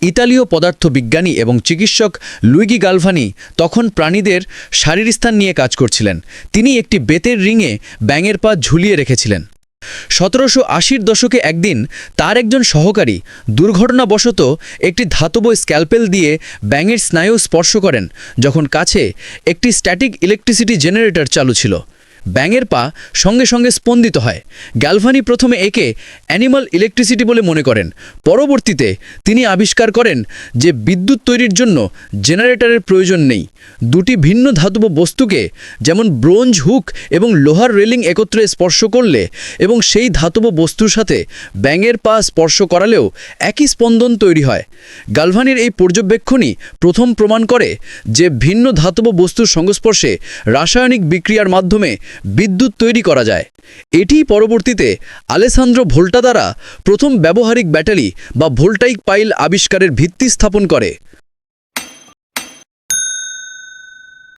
ইতালীয় পদার্থবিজ্ঞানী এবং চিকিৎসক লুইগি গালভানি তখন প্রাণীদের শারীরস্থান নিয়ে কাজ করছিলেন। তিনি একটি বেতের রিংয়ে ব্যাঙের পা ঝুলিয়ে রেখেছিলেন। 1780-র দশকে একদিন তার একজন সহকারী দুর্ঘটনাবশত একটি ধাতব স্ক্যালপেল দিয়ে ব্যাঙের স্নায়ু স্পর্শ করেন যখন কাছে একটি স্ট্যাটিক ইলেকট্রিসিটি জেনারেটর চালু ছিল। ব্যাঙের পা সঙ্গে সঙ্গে স্পন্দিত হয়। গ্যালভানি প্রথমে একে অ্যানিমাল ইলেকট্রিসিটি বলে মনে করেন। পরবর্তীতে তিনি আবিষ্কার করেন যে বিদ্যুৎ তৈরির জন্য জেনারেটরের প্রয়োজন নেই। দুটি ভিন্ন ধাতব বস্তুকে যেমন ব্রোঞ্জ হুক এবং লোহার রেলিং একত্রে স্পর্শ করলে এবং সেই ধাতব বস্তুর সাথে ব্যাঙের পা স্পর্শ করালেও একই স্পন্দন তৈরি হয়। গালভানির এই পর্যবেক্ষণই প্রথম প্রমাণ করে যে ভিন্ন ধাতব বস্তুর সংস্পর্শে রাসায়নিক বিক্রিয়ার মাধ্যমে বিদ্যুৎ তৈরি করা যায়। এটি পরবর্তীতে আলেসান্দ্রো ভোল্টা দ্বারা প্রথম ব্যবহারিক ব্যাটারি বা ভোল্টাইক পাইল আবিষ্কারের ভিত্তি স্থাপন করে।